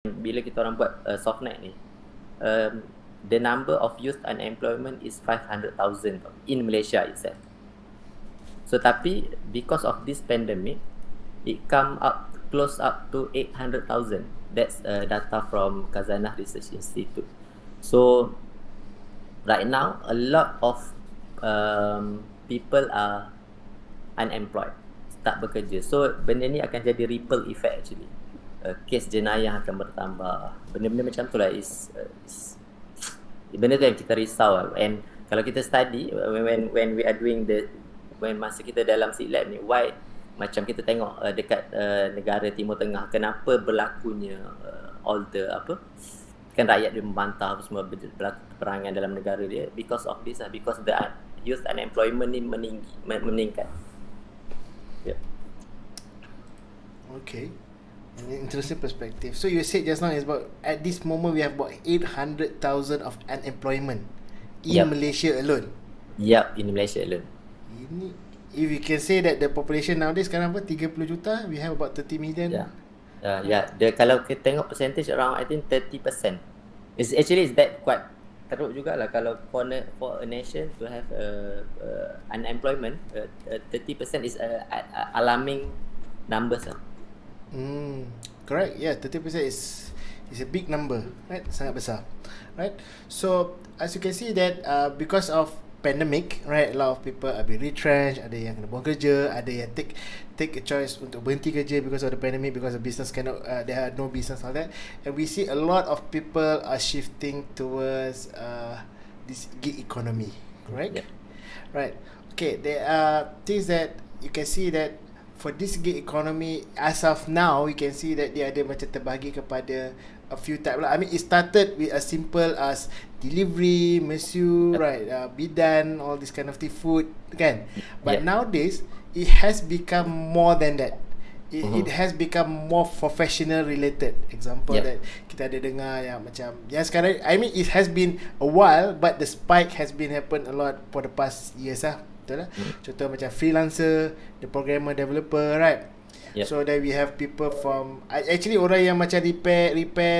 bila kita orang buat softnet ni, the number of youth unemployment is 500,000 in Malaysia itself. So tapi because of this pandemic, it come up close up to 800,000. That's data from Khazanah Research Institute. So right now a lot of people are unemployed, tak bekerja. So benda ni akan jadi ripple effect actually. Kes jenayah akan bertambah. Benda-benda macam tu lah is benda tu yang kita risau lah. And kalau kita study when we are doing masa kita dalam SILAB ni, why macam kita tengok dekat negara Timur Tengah, kenapa berlakunya all the kan rakyat dia membantah semua berlaku peperangan dalam negara dia, because of this lah, because the youth unemployment ni meningkat. Okay, an interesting perspective. So you said just now is about, at this moment we have about 800,000 of unemployment in Malaysia alone. In Malaysia alone. Ini, if you can say that the population nowadays sekarang 30 juta, we have about 30 million. Kalau kita tengok percentage around I think 30%. It's that quite teruk jugalah kalau for a nation to have unemployment 30% is alarming numbers lah. Correct. Yeah, 30% is a big number, right? Sangat besar, right? So as you can see that because of pandemic, right, a lot of people are being retrenched. Ada yang kena buang kerja, ada yang take a choice untuk berhenti kerja because of the pandemic, because the business cannot, there are no business, all that. And we see a lot of people are shifting towards this gig economy, correct? Right. Okay, there are things that you can see that for this gig economy, as of now, we can see that dia ada macam terbahagi kepada a few type lah. I mean, it started with as simple as delivery, monsieur, right, bidan, all this kind of food, kan? But nowadays, it has become more than that. It has become more professional related. Example that kita ada dengar yang macam, yang sekarang, I mean, it has been a while, but the spike has been happen a lot for the past years lah. Betul lah. Contoh macam freelancer, the programmer, developer, right? So that we have people from, actually orang yang macam repair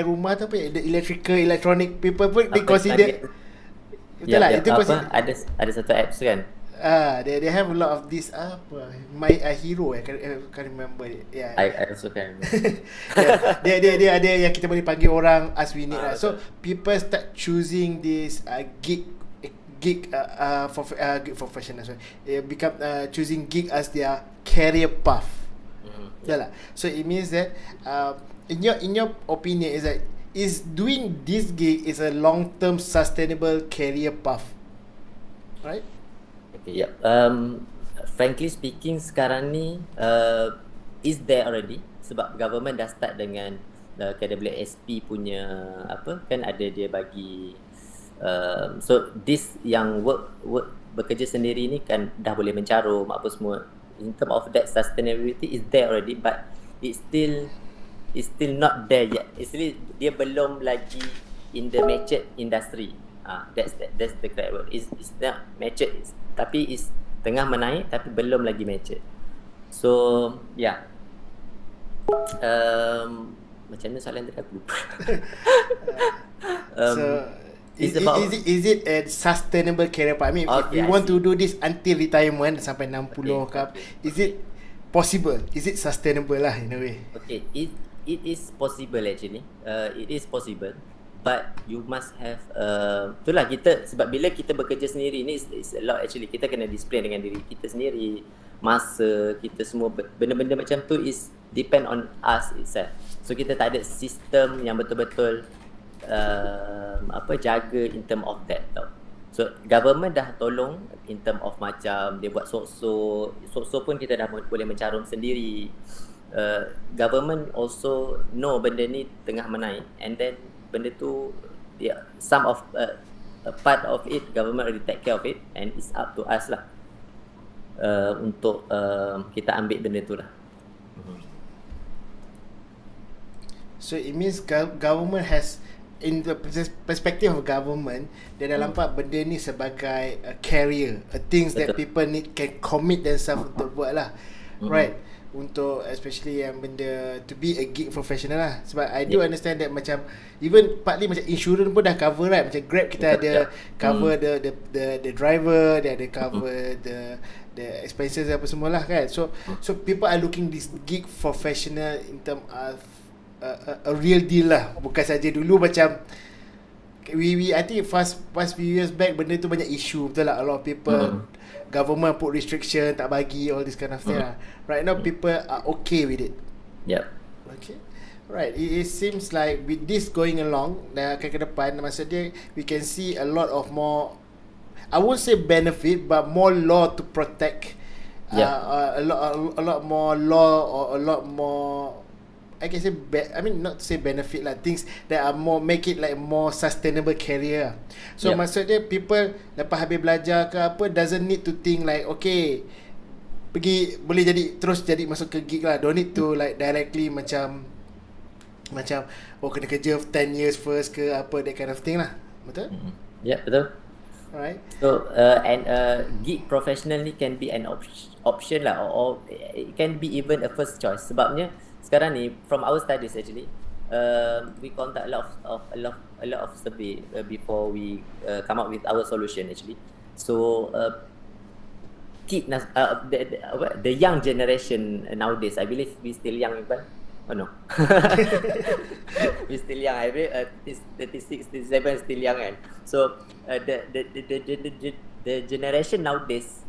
rumah tu apa, the electronic people pun they consider. Betul lah, itu ada satu apps kan. They have a lot of this my hero, I can't remember it. I also can't remember. Dia ada yang kita boleh panggil orang as we need. So people start choosing this gig professional. Become choosing gig as their career path. So it means that in your opinion is doing this gig is a long-term sustainable career path, right? Okay, frankly speaking, sekarang ni is there already, sebab government dah start dengan KWSP punya kan ada dia bagi so this yang work bekerja sendiri ni kan dah boleh mencarum apa semua. In terms of that sustainability is there already, but it's still not there yet. It's still, dia belum lagi in the matured industry. That's the correct word. It's not matured, tapi is tengah menaik tapi belum lagi matured. So macam mana soalan tadi aku lupa. Is it a sustainable career path? I mean, if you want to do this until retirement sampai 60 ke, is it possible? Is it sustainable lah in a way? Okay, it is possible actually. It is possible, but you must have itulah kita, sebab bila kita bekerja sendiri ni is a lot actually. Kita kena discipline dengan diri kita sendiri, masa kita semua, benda-benda macam tu is depend on us itself. So kita tak ada sistem yang betul-betul jaga in term of that tau. So government dah tolong in term of macam dia buat sok-sok pun kita dah boleh mencarum sendiri. Government also know benda ni tengah menaik, and then benda tu some of a part of it government already take care of it, and it's up to us lah untuk kita ambil benda tu lah. So it means government has, in the perspective of government, dia dah nampak benda ni sebagai a career, a things that people need can commit themselves untuk buat lah, right? untuk especially yang benda to be a gig professional lah. Sebab I do understand that macam even partly macam insurance pun dah cover, right? Macam Grab kita ada cover the driver, dia ada cover the expenses apa semua lah kan. So people are looking this gig professional in term of a real deal lah. Bukan saja dulu macam we I think past few years back benda tu banyak issue, betul lah. A lot of people government put restriction, tak bagi, all this kind of thing lah. Right now people are okay with it. Yep. Okay. Right. It seems like with this going along, dah akan ke depan, maksudnya we can see a lot of more, I won't say benefit, but more law to protect. A lot more law, or a lot more, I can say, I mean not to say benefit lah, things that are more, make it like more sustainable career. So maksudnya people lepas habis belajar ke apa, doesn't need to think like, okay, pergi boleh jadi terus jadi masuk ke gig lah. Don't need to like directly macam oh kena kerja 10 years first ke apa, that kind of thing lah. Betul? Yeah, betul. Alright. So gig professional ni can be an option lah, or it can be even a first choice. Sebabnya sekarang ni from our studies actually, we conduct a lot of survey before we come up with our solution actually. So the young generation nowadays, I believe we still young, Iqbal. Oh no. We still young. I believe 36, 37 still young kan. So the generation nowadays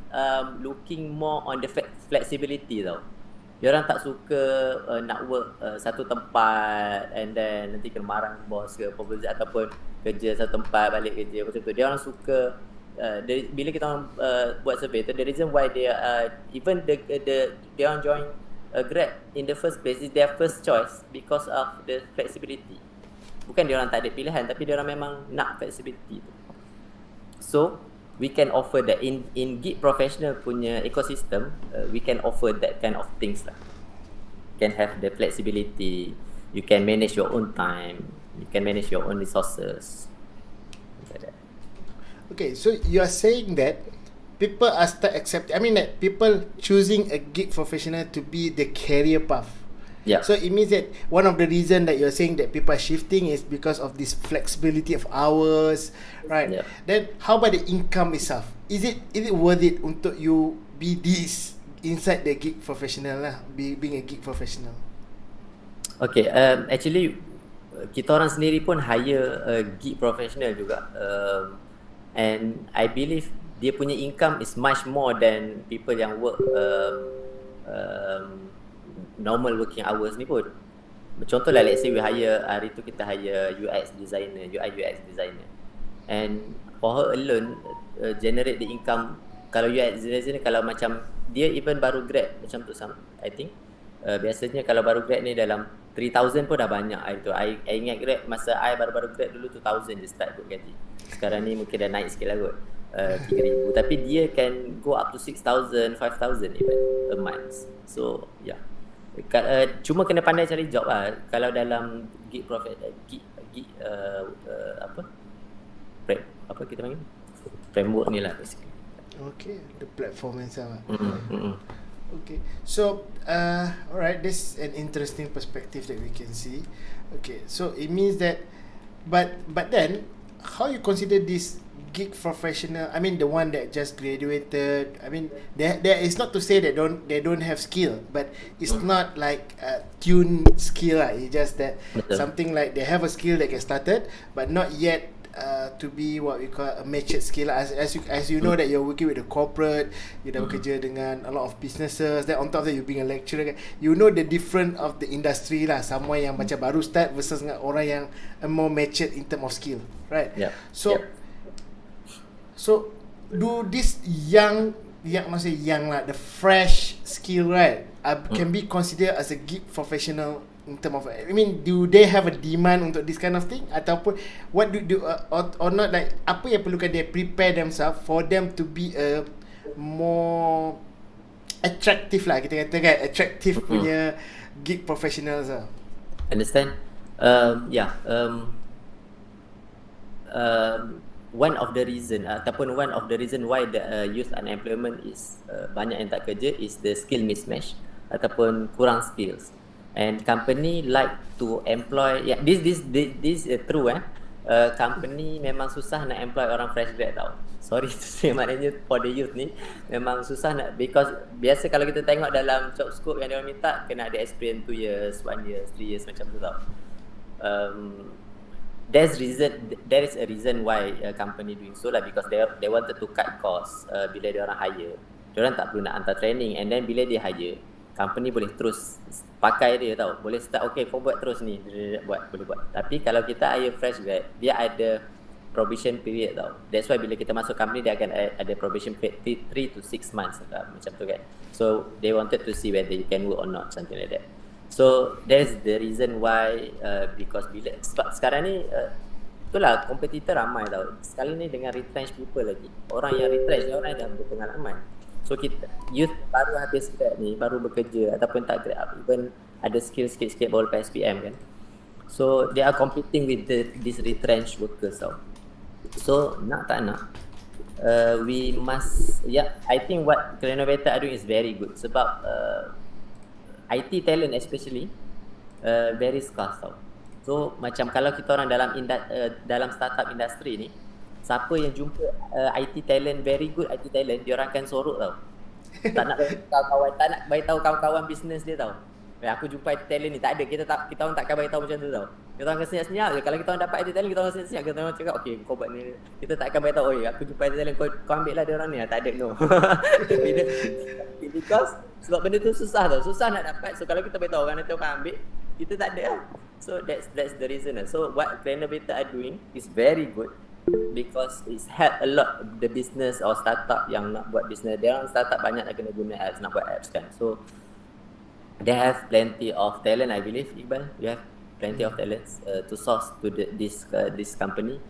looking more on the flexibility tau. Diorang tak suka nak work satu tempat and then nanti kena marah bos ke apa, ataupun kerja satu tempat balik kerja macam tu. Diorang suka bila kita orang buat survey tu, the reason why they even they orang join Grab in the first place is their first choice because of the flexibility. Bukan diorang tak ada pilihan, tapi diorang memang nak flexibility tu. So we can offer that in gig professional punya ecosystem, we can offer that kind of things lah. You can have the flexibility, you can manage your own time, you can manage your own resources, like that. Okay, so you are saying that people are start accepting, I mean that people choosing a gig professional to be the career path. Yeah. So it means that one of the reason that you're saying that people are shifting is because of this flexibility of hours, right? Yeah. Then how about the income itself? Is it worth it untuk you be this inside the gig professional lah, being a gig professional? Okay, actually kita orang sendiri pun hire a gig professional juga, and I believe dia punya income is much more than people yang work normal working hours ni pun. Contohlah, let's say we hire, hari tu kita hire UX designer, UI UX designer, and for her alone generate the income. Kalau UX designer, kalau macam dia even baru grad macam tu, I think biasanya kalau baru grad ni dalam 3,000 pun dah banyak hari tu. I ingat grad masa I baru-baru grad dulu 2,000 je start kot gaji. Sekarang ni mungkin dah naik sikit lah kot, 3,000. Tapi dia can go up to 6,000, 5,000 even a month. So yeah, cuma kena pandai cari job lah. Kalau dalam gig apa kita panggil, framework ni lah basically. Okay, the platform and so on. Okay, so alright, this is an interesting perspective that we can see. Okay, so it means that, but then how you consider this gig professional? I mean, the one that just graduated. I mean, there is not to say that they don't have skill, but it's not like a tuned skill lah. It's just that something like they have a skill that get started, but not yet to be what we call a matured skill. As you know that you're working with a corporate, you dah bekerja dengan a lot of businesses. Then on top of that, you being a lecturer, you know the different of the industry lah. Someone yang macam baru start versus dengan orang yang more matured in term of skill, right? Yeah. So do this young lah, the fresh skill, right, can be considered as a gig professional in term of, I mean, do they have a demand untuk this kind of thing, ataupun what do or not, like apa yang perlukan dia prepare themselves for them to be a more attractive lah, kita kata kan, attractive punya gig professionals lah. Understand? One of the reason why the youth unemployment is banyak yang tak kerja is the skill mismatch. ataupun kurang skills. And company like to employ, this true company memang susah nak employ orang fresh grad tau. Sorry to say, maknanya for the youth ni memang susah nak, because biasa kalau kita tengok dalam job scope yang dia orang minta kena ada experience 2 years, 1 year, 3 years macam tu tau. There is a reason why company doing so lah, because they wanted to cut cost. Bila dia orang hire, dia orang tak perlu nak hantar training, and then bila dia hire, company boleh terus pakai dia tau. Boleh start, okay kau buat terus ni, boleh buat. Tapi kalau kita hire fresh grad, dia ada probation period tau. That's why bila kita masuk company, dia akan ada probation period 3 to 6 months macam tu kan. So they wanted to see whether you can work or not, something like that. So that's the reason why because bila sekarang ni itulah kompetitor ramai tau. Sekali ni dengan retrench people lagi. Orang yang retrench ni orang yang dah berpengalaman. So kita youth baru habis grad ni, baru bekerja ataupun tak grad up, even ada skill sikit-sikit baru lepas SPM kan. So they are competing with these retrenched workers tau. So nak tak nak, we must, I think what Fekreno are doing is very good. Sebab IT talent especially very scarce tau. So macam kalau kita orang dalam startup industry ni, siapa yang jumpa IT talent, very good IT talent, dia orang akan sorok tau. Tak nak bagi tahu kawan-kawan bisnes dia tau. Aku jumpa IT talent ni, tak ada, kita orang takkan bagi tahu macam tu tau. Kita orang akan senyap-senyap je. Kalau kita orang dapat IT talent, kita orang senyap-senyap. Kita orang cakap, okay kau buat ni. Kita tak akan bagi tahu, oi aku jumpa IT talent, kau ambil lah dia orang ni. Tak ada, no. Because sebab benda tu susah tau, susah nak dapat. So kalau kita beritahu orang nanti orang ambil, kita tak ada lah. So that's the reason lah. So what Fekreno are doing is very good, because it's help a lot the business or startup yang nak buat business. Dia orang startup banyak nak kena guna apps, nak buat apps kan. So they have plenty of talent, I believe, Iqbal. You have plenty of talents to source to this company.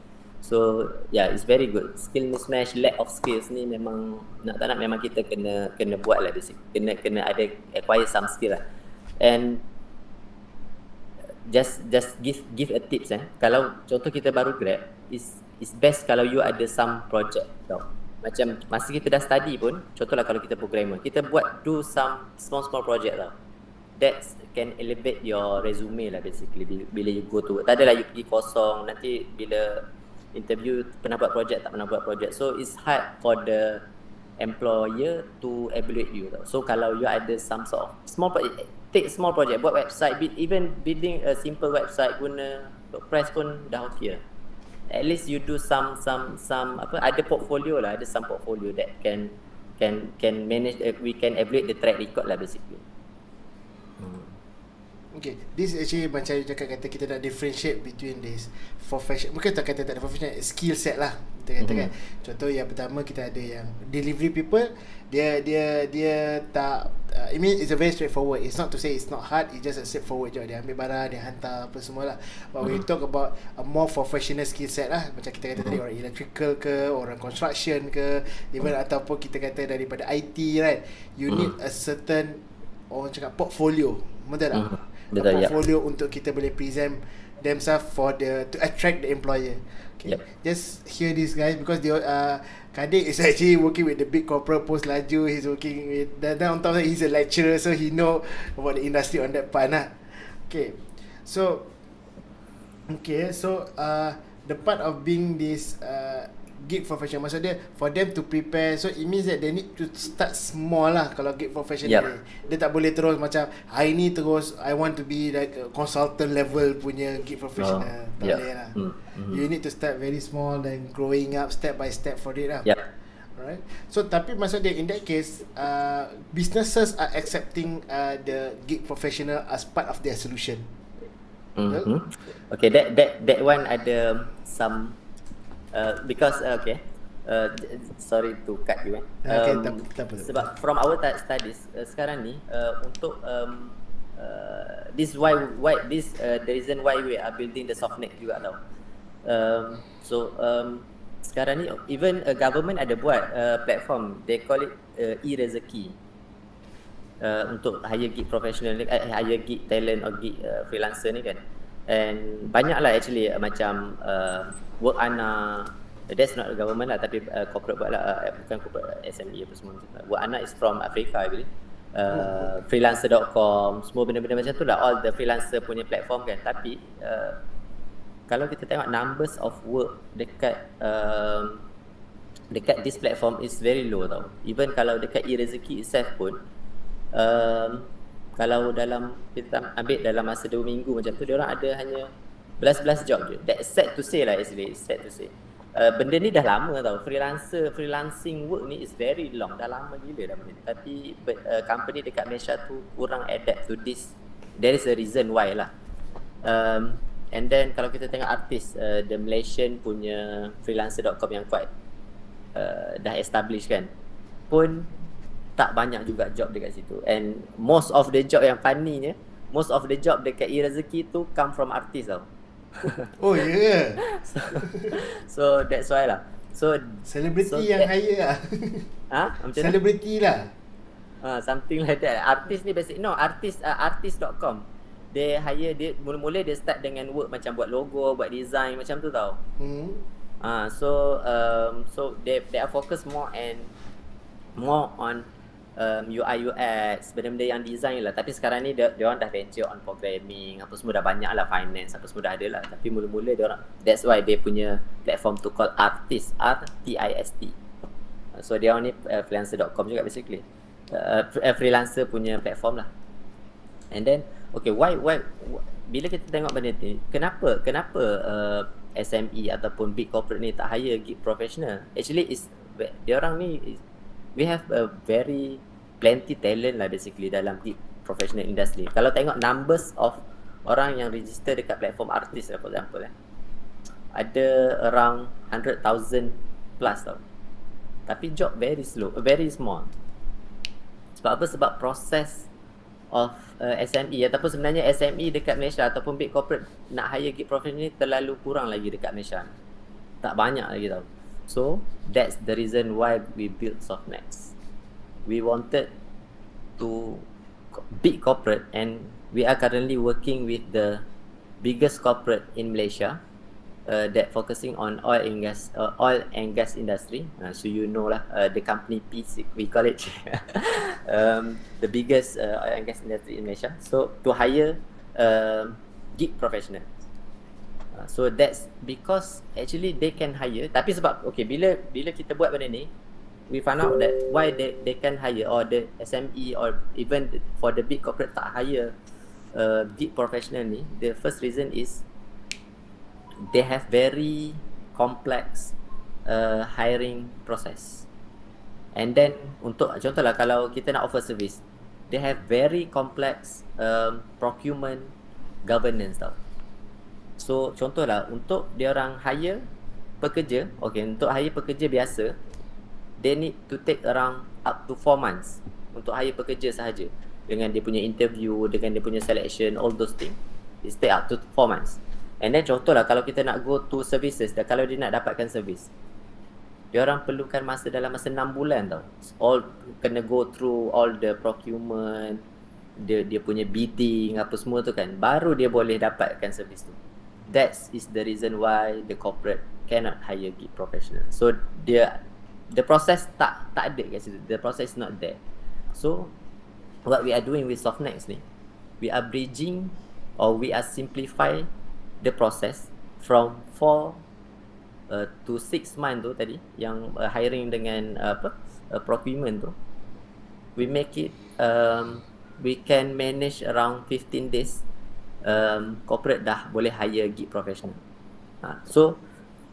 So it's very good. Skill mismatch, lack of skills ni memang nak tak nak memang kita kena buat lah, kena ada acquire some skill lah. And just give a tips kalau contoh kita baru grad, is best kalau you ada some project tau. Macam masa kita dah study pun, contohlah kalau kita programmer, kita do some small project tau. That can elevate your resume lah basically bila you go to work. Tak adalah you pergi kosong, nanti bila interview pernah buat project, tak pernah buat project. So it's hard for the employer to evaluate you tau. So kalau you ada some sort of small project, take small project, buat website, even building a simple website guna WordPress pun dah okay lah. At least you do some ada portfolio lah, ada some portfolio that can manage, we can evaluate the track record lah basically. Okay, this actually macam you cakap, kata kita nak differentiate between this profession, bukan tak kata tak ada profession, skill set lah kita kata kan. Contoh yang pertama, kita ada yang delivery people, dia tak I mean it's a very straightforward. It's not to say it's not hard, it's just a straightforward job. Dia ambil barang, dia hantar apa semua lah. But when you talk about a more professional skill set lah, macam kita kata tadi, orang electrical ke, orang construction ke, even ataupun kita kata daripada IT, right, you need a certain, orang cakap portfolio, betul tak? Betul, portfolio untuk kita boleh present themselves to attract the employer. Okay, just hear these guys, because they Kadir is actually working with the big corporate, post laju, he's working with, then on top of that he's a lecturer, so he know about the industry on that part lah. Okay, so the part of being this gig professional, maksud dia for them to prepare, so it means that they need to start small lah kalau gig professional ni. Dia tak boleh terus macam hari ni terus I want to be like a consultant level punya gig professional. Tak boleh lah. You need to start very small, then growing up step by step for it lah. Alright. So tapi maksud dia, in that case businesses are accepting the gig professional as part of their solution. Okay, that one ada some because sorry to cut you tak apa. Sebab from our studies sekarang ni untuk this why this the reason why we are building the softnet juga tau. Sekarang ni even government ada buat platform, they call it e-rezeki, untuk hire gig professional ni, hire gig talent or gig freelancer ni kan. And banyak lah actually macam WorkAna, that's not government lah, tapi corporate buat lah, bukan corporate SME apa semua. WorkAna is from Africa I believe. freelancer.com, semua benda-benda macam tu lah, all the freelancer punya platform kan. Tapi kalau kita tengok numbers of work dekat dekat this platform is very low tau. Even kalau dekat e-rezeki itself pun, kalau dalam kita ambil dalam masa 2 minggu macam tu, diorang ada hanya belas-belas job je. That's sad to say lah, actually. It's sad to say. Benda ni dah lama tau. Freelancing work ni is very long. Dah lama gila dah benda ni. Tapi company dekat Malaysia tu kurang adapt to this. There is a reason why lah. And then kalau kita tengok artis, the Malaysian punya freelancer.com yang quite dah established kan, pun tak banyak juga job dekat situ. And most of the job yang funny-nya, most of the job dekat e-rezeki tu come from artis tau. Oh yeah. So that's why lah. So selebriti yang hire lah. Macam selebriti lah. Something like that. Artis ni basic. No, artist.com. They hire, dia mula-mula dia start dengan work macam buat logo, buat design macam tu tau. So they are focus more on UI UX, benda-benda yang design lah. Tapi sekarang ni dia orang dah venture on programming, apa semua dah banyak lah, finance apa semua dah ada lah. Tapi mula-mula dia orang, that's why dia punya platform tu called Artist, RTIST. So dia orang ni freelancer.com juga basically, freelancer punya platform lah. And then okay, why bila kita tengok benda ni, kenapa SME ataupun big corporate ni tak hire gig professional? Actually dia orang ni, we have a very plenty talent lah basically dalam gig professional industry. Kalau tengok numbers of orang yang register dekat platform artis lah, for example, ada around 100,000 plus tau. Tapi job very slow, very small. Sebab apa? Sebab proses of SME ataupun sebenarnya SME dekat Malaysia ataupun big corporate nak hire gig professional ni terlalu kurang lagi dekat Malaysia. Tak banyak lagi tau. So that's the reason why we built Softnext. We wanted to big corporate, and we are currently working with the biggest corporate in Malaysia that focusing on oil and gas industry. So you know lah, the company P6 we call it, the biggest oil and gas industry in Malaysia. So to hire gig professional. So that's because actually they can hire. Tapi sebab okay, bila kita buat benda ni, we found out that why they can hire, or the SME or even for the big corporate tak hire gig professional ni. The first reason is they have very complex hiring process. And then untuk contohlah, kalau kita nak offer service, they have very complex procurement governance tau. So contohlah, untuk dia orang hire pekerja, okay, untuk hire pekerja biasa, they need to take around up to 4 months untuk hire pekerja sahaja, dengan dia punya interview, dengan dia punya selection, all those things. It take up to 4 months. And then contohlah, kalau kita nak go to services, dan kalau dia nak dapatkan service, dia orang perlukan masa dalam masa 6 bulan tau. All kena go through all the procurement, dia punya bidding apa semua tu kan, baru dia boleh dapatkan service tu. That is the reason why the corporate cannot hire gig professional. So the process tak ada kat situ. The process is not there. So what we are doing with Softnext ni, we are bridging, or we are simplify the process from 4 to 6 months tu tadi, yang hiring dengan procurement tu. We make it we can manage around 15 days. Corporate dah boleh hire gig professional. So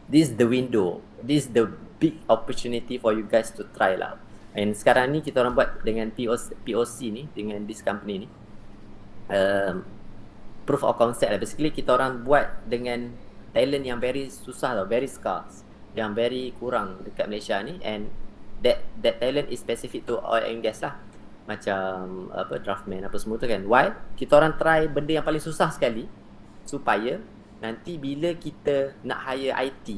this is the window, this is the big opportunity for you guys to try lah. And sekarang ni kita orang buat dengan POC ni, dengan this company ni, proof of concept lah. Basically kita orang buat dengan talent yang very susah tau, very scarce, yang very kurang dekat Malaysia ni. And that talent is specific to oil and gas lah, macam apa, draftman apa semua tu kan. Why? Kita orang try benda yang paling susah sekali, supaya nanti bila kita nak hire IT,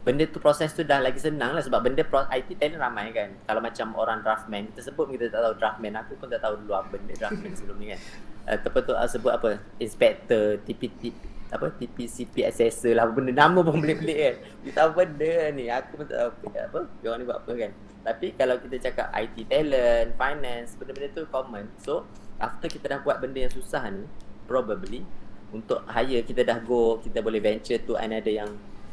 benda tu, proses tu dah lagi senang lah. Sebab benda IT talent ramai kan. Kalau macam orang draftman, kita sebut, kita tak tahu draftman. Aku pun tak tahu dulu apa benda draftman sebelum ni kan. Sebut apa, inspector, apa TPCP assessor lah, benda nama pun pelik-pelik kan. Kita apa benda ni, aku pun tak tahu apa dia orang ni buat apa kan. Tapi kalau kita cakap IT talent, finance, benda-benda tu common. So after kita dah buat benda yang susah ni, probably untuk hire kita dah kita boleh venture to another yang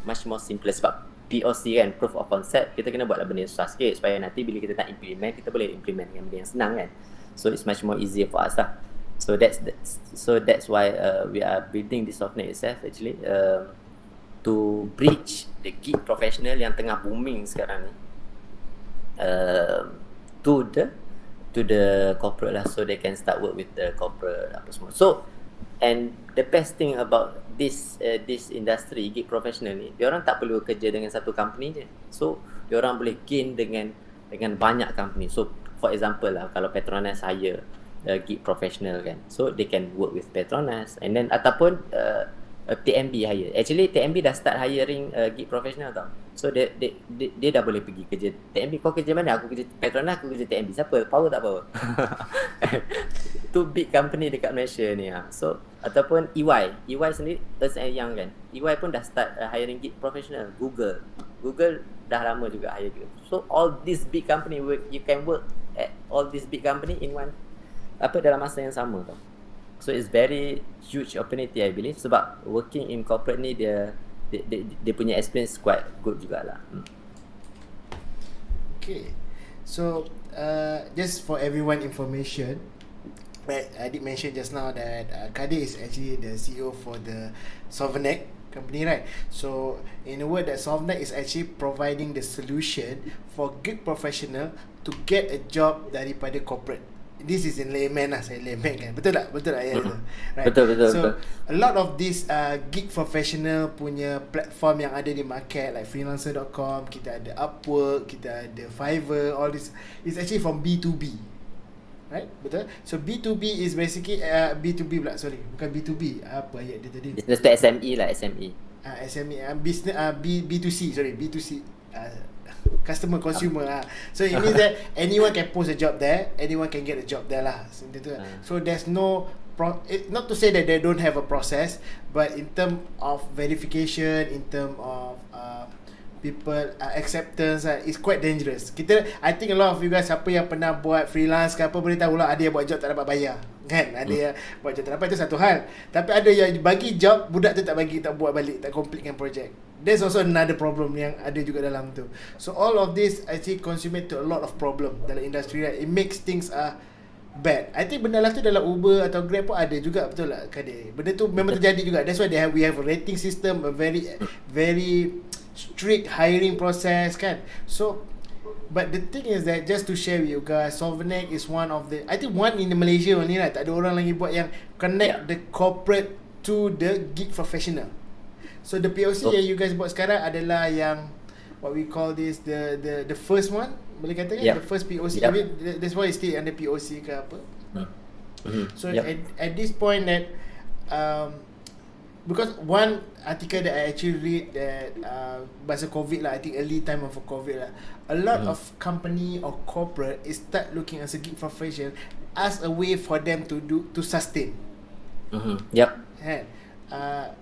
much more simple. Sebab POC kan, proof of concept, kita kena buatlah benda yang susah sikit supaya nanti bila kita nak implement, kita boleh implement dengan benda yang senang kan. So it's much more easier for us lah. So that's why we are building this software itself actually to bridge the gig professional yang tengah booming sekarang ni to the corporate lah, so they can start work with the corporate apa semua. So and the best thing about this industry gig professional ni, diorang tak perlu kerja dengan satu company je. So diorang boleh gain dengan banyak company. So for example lah, kalau Petronas hire gig professional kan, so they can work with Petronas, and then ataupun TMB hire. Actually TMB dah start hiring gig professional tau. So dia dah boleh pergi kerja TMB. Kau kerja mana? Aku kerja Petronas, aku kerja TMB. Siapa? Power tak power? Two big company dekat Malaysia ni lah. So ataupun EY sendiri, Ernst & Young kan, EY pun dah start hiring gig professional. Google dah lama juga hire gig. So all these big company you can work at all these big company in one dalam masa yang sama tau. So it's very huge opportunity I believe, sebab working in corporate ni dia punya experience quite good jugalah. Okay, so just for everyone information, right, I did mention just now that Kadir is actually the CEO for the Sovereign company, right? So in a word, that Sovereign is actually providing the solution for gig professional to get a job daripada corporate. This is in layman lah, saya layman kan. Betul tak ya? Right. Betul. So a lot of this gig professional punya platform yang ada di market, like freelancer.com, kita ada Upwork, kita ada Fiverr, all this is actually from B2B. Right? Betul? So B2B is basically B2B pula, sorry, bukan B2B. Apa ayat dia tadi? Business to SME lah, SME. SME, business B2C, sorry, B2C. Customer, consumer lah. So it means that anyone can post a job there, anyone can get a job there lah. So there's no not to say that they don't have a process, but in term of verification, in term of people acceptance, it's quite dangerous. I think a lot of you guys, siapa yang pernah buat freelance ke apa, boleh tahu lah, ada yang buat job tak dapat bayar kan, ada yang buat job tak dapat, itu satu hal. Tapi ada yang bagi job, budak tu tak buat balik, tak completekan project. There's also another problem yang ada juga dalam tu. So all of this actually contribute to a lot of problem dalam industri, right? It makes things bad. I think benda lah tu dalam Uber atau Grab pun ada juga, betul tak Kadir? Benda tu memang terjadi juga. That's why we have a rating system, a very strict hiring process kan. So but the thing is that, just to share with you guys, Sovereign is one of the, I think one in Malaysia only lah. Tak ada orang lagi buat yang connect the corporate to the gig professional. So the POC yang you guys buat sekarang adalah yang what we call this the first one, boleh katakan the first POC. I mean, that's why it's still under POC ke apa. So at this point that because one article that I actually read that masa COVID lah, I think early time of COVID lah, a lot of company or corporate is start looking as a gig profession as a way for them to sustain.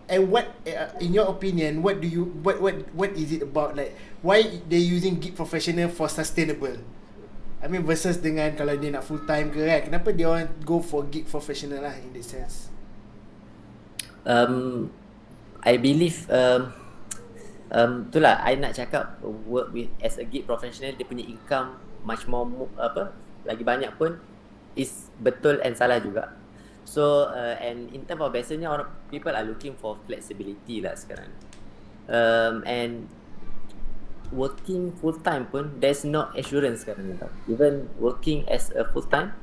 And what in your opinion, what is it about, like why they using gig professional for sustainable? I mean versus dengan kalau dia nak full time ke kan, kenapa dia orang go for gig professional lah in that sense? I believe itulah I nak cakap, work with as a gig professional, dia punya income much more lagi banyak pun is betul and salah juga. So and in terms of biasanya people are looking for flexibility lah sekarang. And working full time pun there's no assurance sekarang ni tau. Even working as a full time,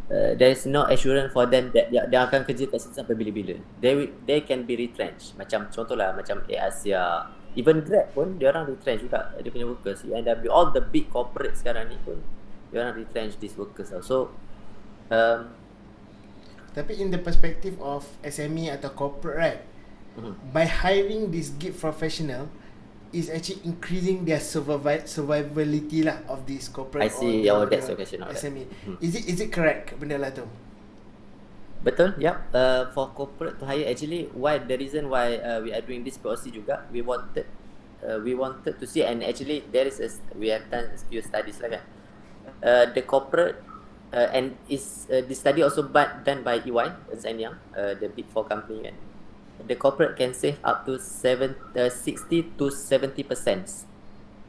there's no assurance for them that dia akan kerja kat situ sampai bila-bila. They can be retrenched. Macam contohlah macam Asia, even Grab pun dia orang retrench juga dia punya workers. NW, all the big corporate sekarang ni pun dia orang retrench these workers tau. So tapi in the perspective of SME atau corporate, right, by hiring this gig professional is actually increasing their survivability lah of this corporate. I see. That's the question. SME. Is it correct benda lah tu? Betul, yep. For corporate to hire, actually, the reason why we are doing this policy juga, we wanted to see, and actually we have done a few studies lah kan. The corporate and the study also done by EY, Ernst & Young, the Big Four company kan. The corporate can save up to 60 to 70%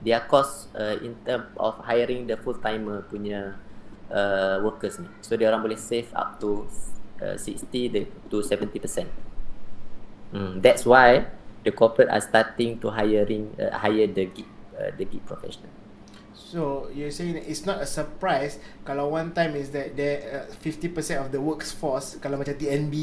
their cost in term of hiring the full-timer punya workers ni. So dia orang boleh save up to 60 to 70%. That's why the corporate are starting to hire the gig professional. So you're saying it's not a surprise kalau one time is that there 50% of the workforce, kalau macam TNB,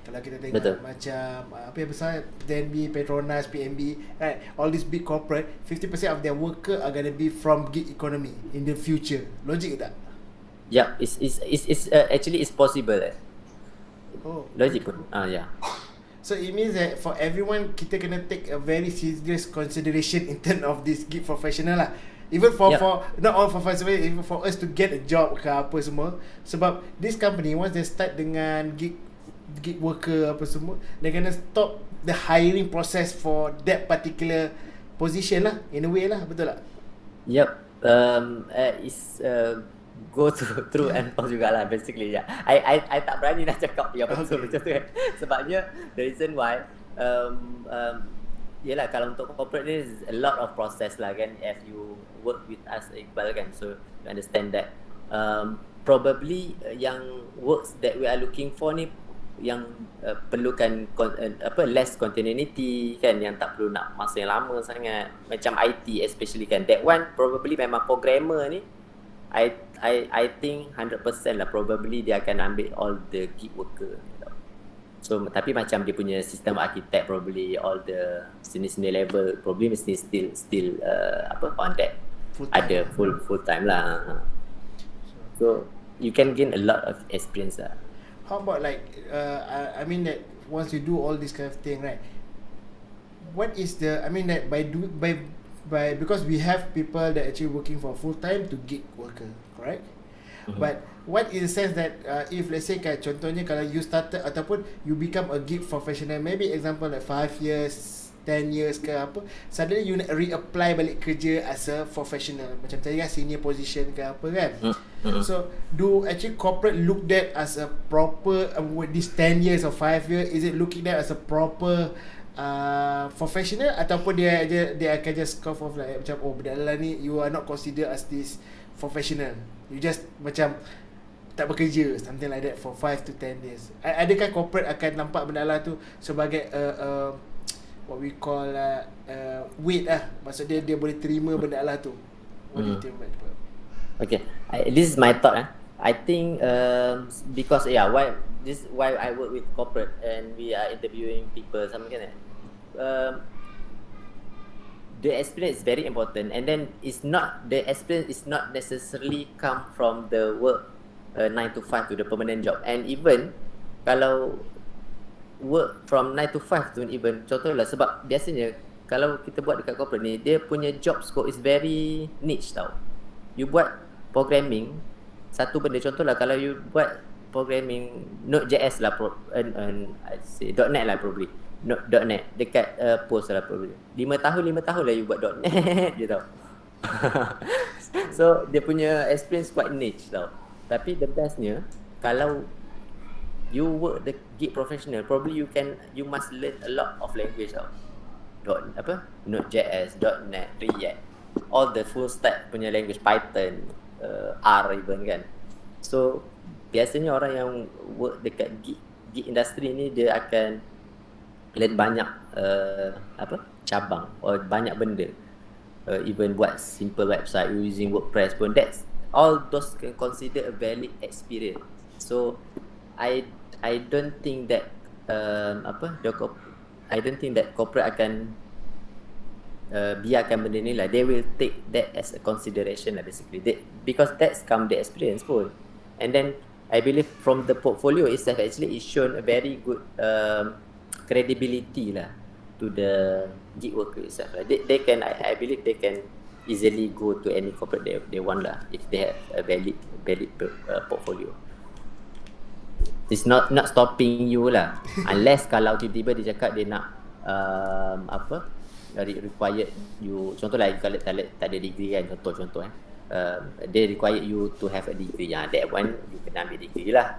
kalau kita tengok Betul. macam apa yang besar, TNB, Petronas, PNB, right, all these big corporate, 50% of their worker are going to be from gig economy in the future. Logic tak? Yeah, it's actually it's possible. Oh, Logic pun. Yeah. so it means that for everyone kita kena take a very serious consideration in terms of this gig professional lah. Even for not all for festival, even for us to get a job ke apa semua. Sebab this company once they start dengan gig worker apa semua, they're gonna stop the hiring process for that particular position lah, in a way lah, betul tak? Yep. It's go through and pause jugalah basically. Yeah. I tak berani nak cakap yang betul macam tu kan. Sebabnya the reason why yelah, kalau untuk corporate ni a lot of process lah kan, as you work with us Iqbal kan, so you understand that probably yang works that we are looking for ni yang perlukan less continuity kan, yang tak perlu nak masa yang lama sangat, macam IT especially kan, that one probably memang programmer ni I think 100% lah probably dia akan ambil all the gig worker. So tapi macam dia punya sistem architect, probably all the senior level probably mesti still on that ada full time lah. So you can gain a lot of experience lah. How about like I mean that once you do all this kind of thing, right, what is the, I mean that by because we have people that actually working for full time to gig worker, correct? But what in the sense that if let's say kayak contohnya kalau you started ataupun you become a gig professional, maybe example like 5 years, 10 years ke apa, suddenly you nak reapply balik kerja as a professional, macam tadi kan senior position ke apa kan. So do actually corporate look that as a proper with this 10 years or 5 years, is it looking that as a proper professional, ataupun dia akan just scoff off like macam oh budak ni you are not considered as this professional, you just macam tak bekerja, something like that for 5 to 10 years. Adakah corporate akan nampak benda lah tu sebagai what we call weight lah, maksudnya dia boleh terima benda lah tu? What do you think about it? Okay, this is my thought. I think because why I work with corporate and we are interviewing people, something like that. The experience is very important, and then the experience is not necessarily come from the work 9 to 5 to the permanent job. And even kalau work from 9 to 5 tu, even contohlah, sebab biasanya kalau kita buat dekat corporate ni, dia punya job scope is very niche tau. You buat programming satu benda, contohlah kalau you buat programming Node.js lah I'd say .NET lah probably, .NET dekat post lah probably 5 tahun lah you buat .NET je tau. So dia punya experience quite niche tau. Tapi the bestnya kalau you work the gig professional, probably you must learn a lot of language tau. Node.js, .NET, React, all the full stack punya language, Python, R even kan. So biasanya orang yang work dekat gig industry ni, dia akan learn banyak cabang or banyak benda. Even buat simple website using WordPress pun, that's all those can consider a valid experience. So I don't think that I don't think that corporate akan biarkan benda ni lah. They will take that as a consideration lah basically, because that's come the experience pun. And then I believe from the portfolio itself, actually it shown a very good credibility lah to the gig worker itself. They can, I believe they can easily go to any corporate they want lah, if they have a valid portfolio. It's not stopping you lah. Unless kalau tiba-tiba dia cakap dia nak required you, contoh lah kalau tak ada degree kan, contoh they require you to have a degree. That one you kena ambil degree lah.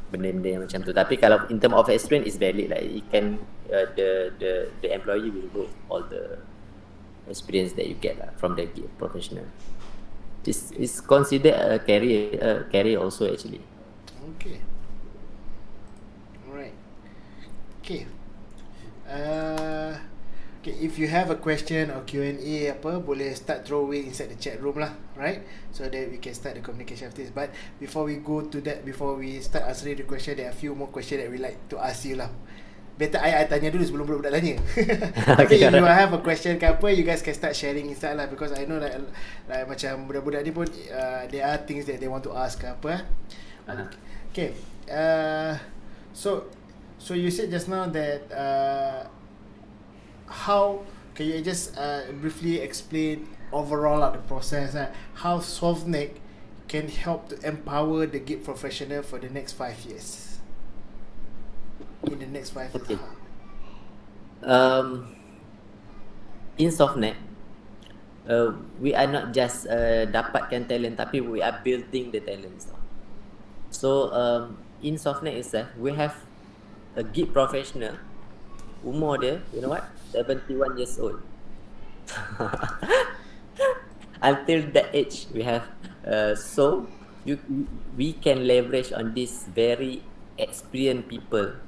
Benda-benda yang macam tu. Tapi kalau in term of experience is valid lah. It can the employee will go all the experience that you get lah from the professional. It's considered a career also actually. Okay. Alright. Okay. Okay, if you have a question or Q&A boleh start throwing inside the chat room lah, right? So that we can start the communication of this. But before we go to that, before we start answering the question, there are a few more questions that we like to ask you lah. Better I tanya dulu sebelum budak-budak tanya. Okay, if you have a question ke apa, you guys can start sharing inside lah, because I know that like macam budak-budak ni pun there are things that they want to ask ke apa. Okay. So you said just now that how can you just briefly explain overall the process how SoftNet can help to empower the gig professional for the next 5 years? In the next 5 years. Okay. In SoftNet, we are not just dapatkan talent, tapi we are building the talents. So in SoftNet itself, we have a gig professional. Umur dia, you know what? 71 years old. Until that age, we have. So we can leverage on this very experienced people.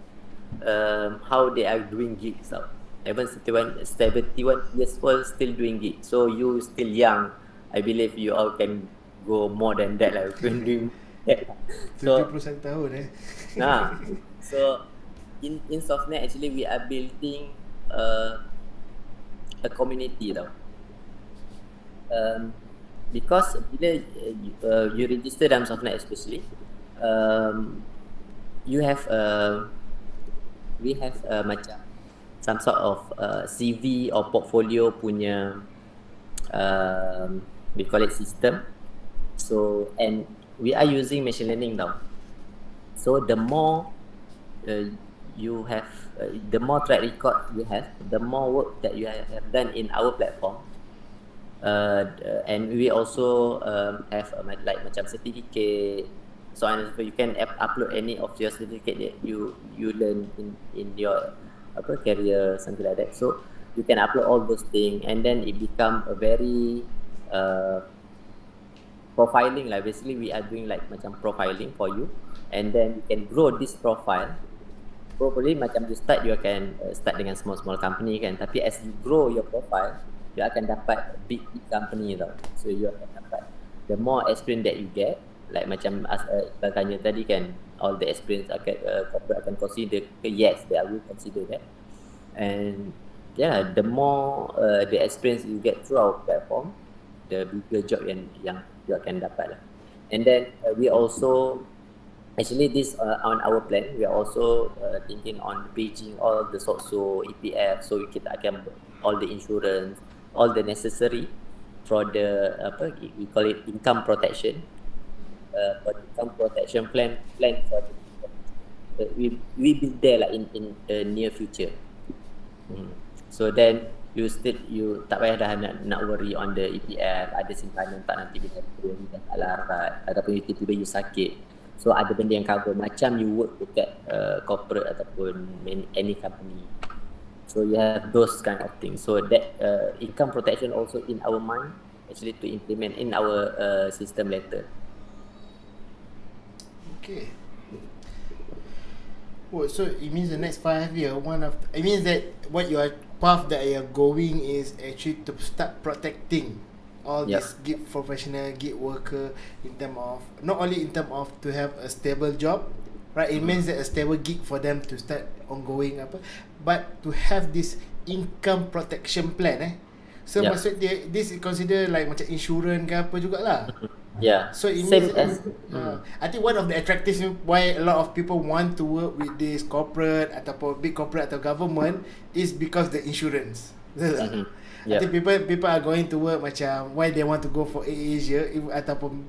How they are doing gigs out. Even 71 years old still doing gigs. So you still young. I believe you all can go more than that lah. Can do that. So 70% tahun so in SoftNet actually we are building a community tau. Because bila you register dalam SoftNet especially, you have we have macam some sort of CV or portfolio punya we call it system. So and we are using machine learning now. So the more you have, the more track record you have, the more work that you have done in our platform. And we also have like macam certificate. So you can upload any of your certificate that you learn in your career, something like that. So you can upload all those things, and then it become a very profiling lah. Basically, we are doing like macam profiling for you, and then you can grow this profile. Probably macam you can start dengan small company kan. Tapi as you grow your profile, you akan dapat big company tau. So you akan dapat the more experience that you get. Like macam Iqbal tanya tadi kan, all the experience corporate akan consider. Yes, they will consider that. And yeah, the more the experience you get through our platform, the bigger job yang you akan dapat lah. And then we also actually this on our plan, we are also thinking on bridging all the SOCSO, EPF, so kita akan all the insurance, all the necessary for the we call it income protection. For the income protection plan for the, we build there like in the near future. So then you tak payah dah nak worry on the EPF, ada simpanan tak nanti bila you dah tak larat ataupun tiba-tiba you sakit. So ada benda yang cover macam you work dekat corporate ataupun any company. So you have those kind of things. So that income protection also in our mind actually to implement in our system later. Okay. Oh, so it means the next 5 years, it means that what you are path that you are going is actually to start protecting all these gig professional, gig worker in term of not only in term of to have a stable job, right? It means that a stable gig for them to start ongoing but to have this income protection plan. So maksud dia this is consider like macam insurance ke apa jugalah. Yeah. So it means Same as I think one of the attractives why a lot of people want to work with this corporate ataupun big corporate atau government is because the insurance. Betul tak? I Yep. think people are going to work macam why they want to go for Asia ataupun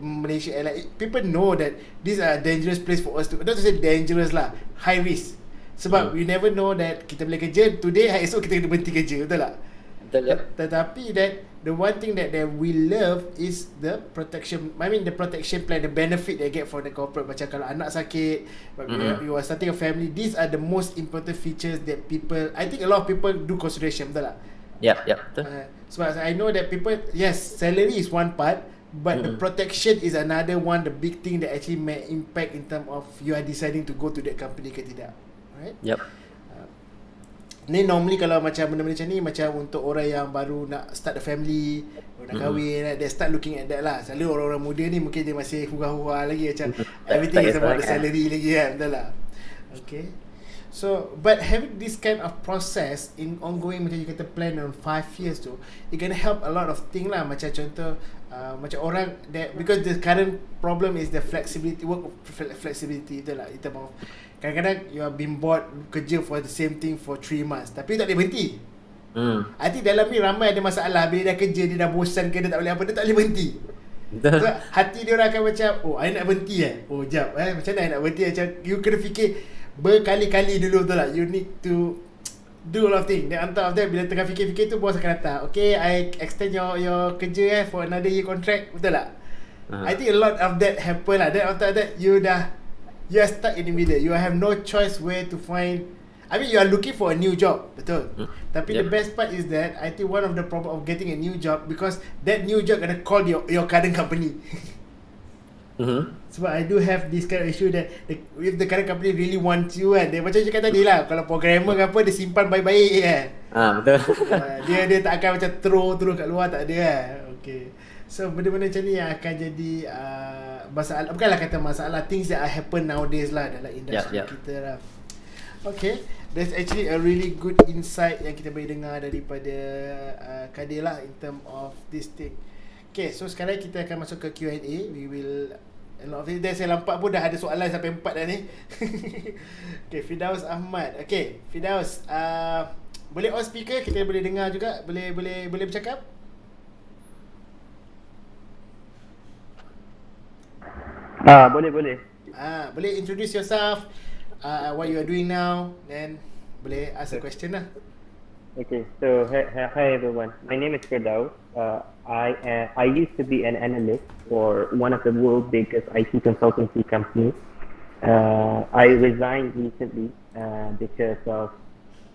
Malaysia Airlines. People know that these are dangerous place for us to, not to say dangerous lah, high risk. Sebab we never know that kita boleh kerja today, esok kita kena berhenti kerja, betul tak? Betul, yep. Tetapi that the one thing that we love is the protection. I mean the protection plan, the benefit they get from the corporate. Macam kalau anak sakit, you are starting a family. These are the most important features that people, I think a lot of people do consideration, betul tak? Yep, betul. Sebab I know that people, yes, salary is one part, but the protection is another one, the big thing that actually may impact in terms of you are deciding to go to that company ke tidak. Right? Yep. Ni normally kalau macam benda-benda macam ni, macam untuk orang yang baru nak start a family, nak kahwin, they start looking at that lah. Selalu orang-orang muda ni mungkin dia masih hura-hura lagi, macam everything is about the salary lagi kan, betul lah. Okay. So, but having this kind of process in ongoing, macam you kata plan on 5 years tu, it can help a lot of thing lah. Macam contoh, macam orang that, because the current problem is the flexibility, work flexibility tu lah. Itu mau kadang-kadang you have been bored kerja for the same thing for 3 months, tapi tak boleh berhenti. I think dalam ni ramai ada masalah. Bila dah kerja, dia dah bosan ke, dia tak boleh apa, dia tak boleh berhenti. So, hati dia orang akan macam, oh, I nak berhenti oh, jap, macam mana I nak berhenti? Macam you kena fikir berkali-kali dulu, betul tak? You need to do a lot of things. Then on top of that, bila tengah fikir-fikir tu, bos akan datang, okay, I extend your kerja for another year contract, betul tak? I think a lot of that happen lah. Then on top of that, you are stuck in the middle. You have no choice where to find. I mean, you are looking for a new job, betul. Tapi the best part is that I think one of the problem of getting a new job, because that new job gonna call your current company. Sebab I do have this kind of issue that if the current company really wants you kan, dia macam cakap tadi lah, kalau programmer ke apa, dia simpan baik-baik kan. Betul. Dia tak akan macam throw kat luar, tak ada kan. Okay. So benda-benda macam ni yang akan jadi masalah, bukanlah kata masalah, things that happen nowadays lah dalam industri kita lah. Okay, that's actually a really good insight yang kita boleh dengar daripada Kadir lah in term of this thing. Okay, so sekarang kita akan masuk ke Q&A. We will, a lot of it, saya nampak pun dah ada soalan sampai 4 dah ni. Okay, Firdaus Ahmad. Okay, Firdaus, boleh on speaker, kita boleh dengar juga, boleh bercakap? Boleh. Boleh introduce yourself, what you are doing now, then boleh ask a question lah. Okay, so hi everyone. My name is Firdaus. I used to be an analyst for one of the world's biggest IT consultancy companies. I resigned recently because of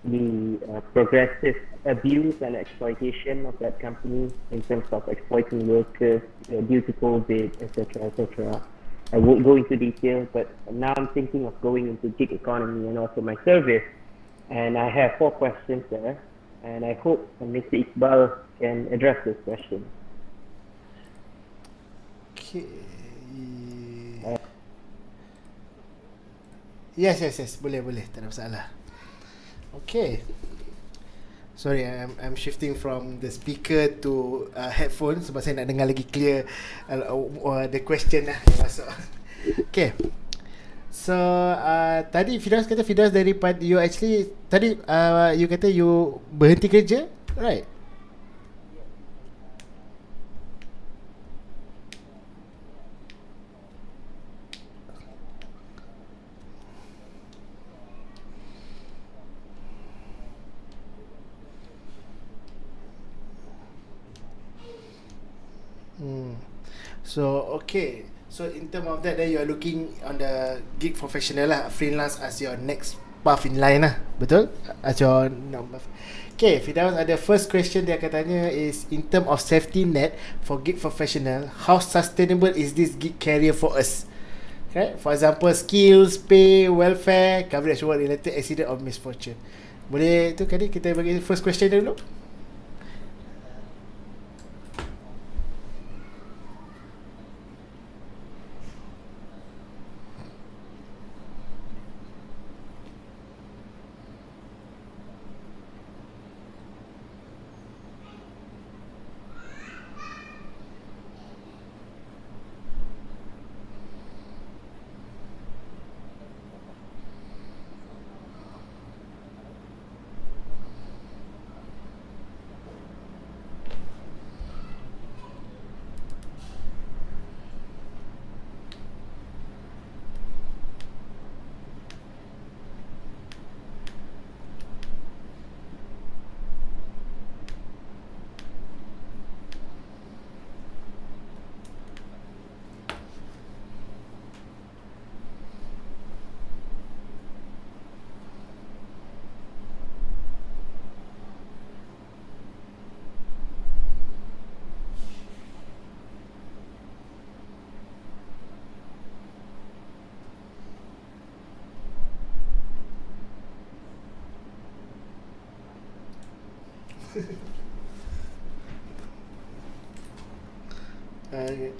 the progressive abuse and exploitation of that company in terms of exploiting workers due to COVID, etc., etc. I won't go into detail, but now I'm thinking of going into gig economy and also my service. And I have 4 questions there, and I hope Mr. Iqbal can address this question. Okay. Yes. Boleh. Tak ada masalah. Okay. Sorry, I'm shifting from the speaker to headphone sebab saya nak dengar lagi clear the question lah yang masuk. Okay. So tadi Firdaus kata daripada you actually tadi you kata you berhenti kerja, right? So okay. So in terms of that, then you are looking on the gig professional lah, freelance as your next path in line lah, betul? As your okay, Firdaus ada first question dia akan tanya is in terms of safety net for gig professional, how sustainable is this gig career for us? Okay, for example, skills, pay, welfare, coverage work related accident or misfortune. Boleh tu kali kita bagi first question dulu. Okay. Okay.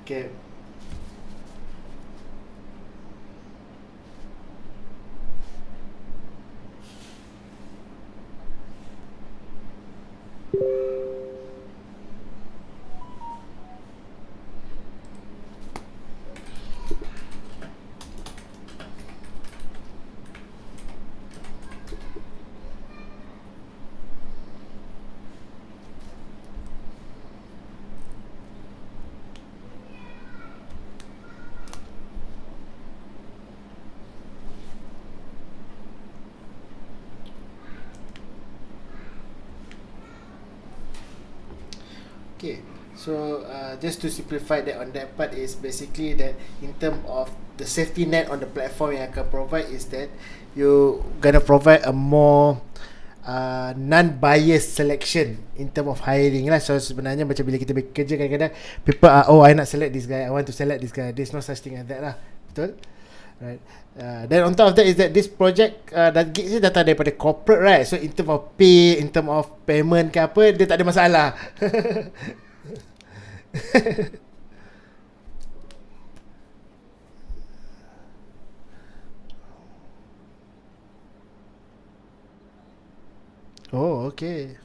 Okay. Okay, so just to simplify that on that part is basically that in terms of the safety net on the platform yang akan provide is that you gonna provide a more non-biased selection in terms of hiring lah. So sebenarnya macam bila kita bekerja kadang-kadang people are, oh I nak select this guy, I want to select this guy, there's no such thing as that lah. Betul? Right. Then on top of that is that this project dan gigs ni datang daripada corporate, right? So in term of pay, in term of payment ke apa, dia tak ada masalah. Oh, okay.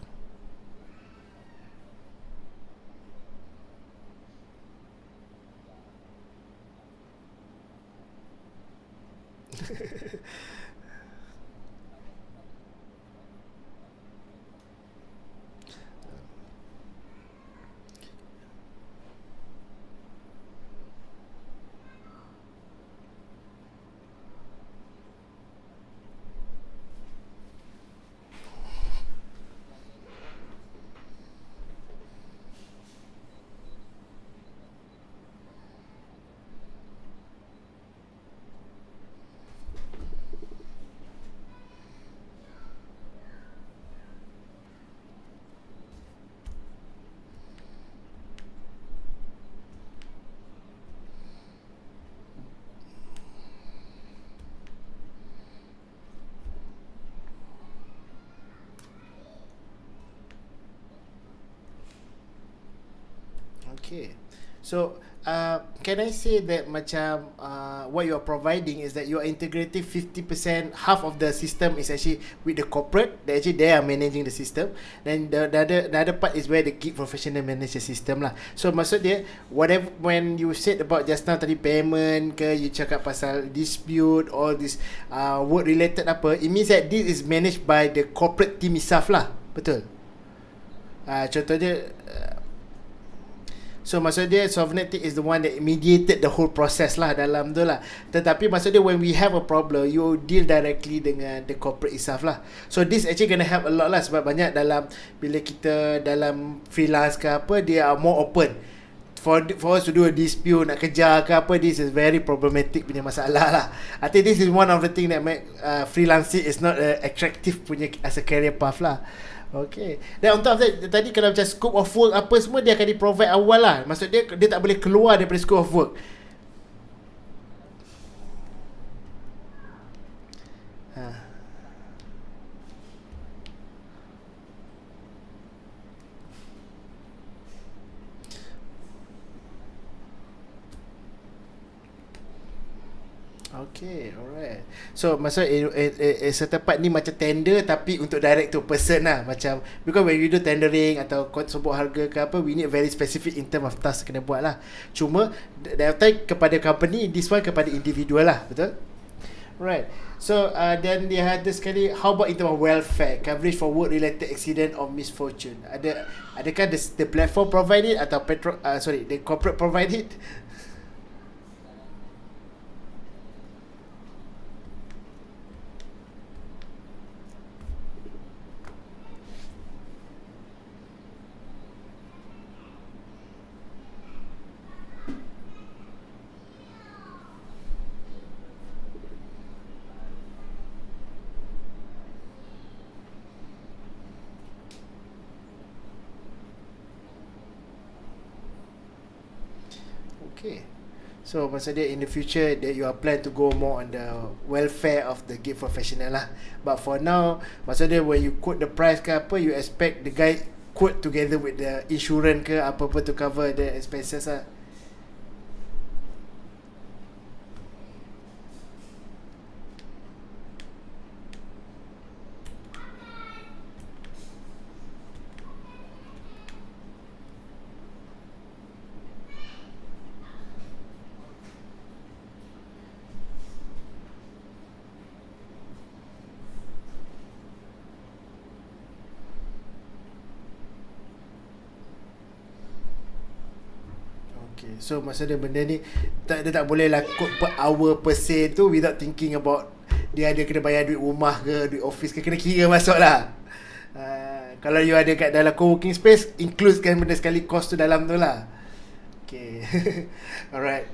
Okay. So, can I say that macam what you are providing is that you are integrating 50%, half of the system is actually with the corporate, that actually they are managing the system. Then the other part is where the gig professional manage the system lah. So maksud dia, whatever, when you said about just now tadi payment ke, you cakap pasal dispute, all this work related apa, it means that this is managed by the corporate team itself lah. Betul? Contohnya, so maksud dia Sovereignty is the one that mediated the whole process lah dalam tu lah. Tetapi maksud dia when we have a problem, you deal directly dengan the corporate itself lah. So this actually gonna help a lot lah, sebab banyak dalam bila kita dalam freelance ke apa, they are more open for us to do a dispute, nak kejar ke apa. This is very problematic punya masalah lah. I think this is one of the thing that make freelancing is not attractive punya as a career path lah. Okay. Dan on top of that, tadi kalau macam scope of work apa semua, dia akan di-provide awal lah. Maksud dia tak boleh keluar daripada scope of work. Okay, alright. So maksud certain part ni macam tender tapi untuk direct to person lah. Macam because when you do tendering atau sebut harga ke apa, we need very specific in term of task kena buat lah. Cuma daftar kepada company, this one kepada individual lah. Betul? Right. So then dia ada sekali, how about in term of welfare, coverage for work related accident or misfortune? Adakah the platform provide it atau the corporate provide it? Okay. So maksud dia in the future that you are plan to go more on the welfare of the gig professional lah. But for now, maksud dia when you quote the price ke apa, you expect the guy quote together with the insurance ke apa-apa to cover the expenses lah. Okay, so maksud dia benda ni dia tak boleh lah quote per hour per se tu without thinking about dia ada kena bayar duit rumah ke, duit office ke, kena kira masuk lah. Kalau you ada kat dalam co-working space, includekan benda sekali cost tu dalam tu lah. Okay. Alright.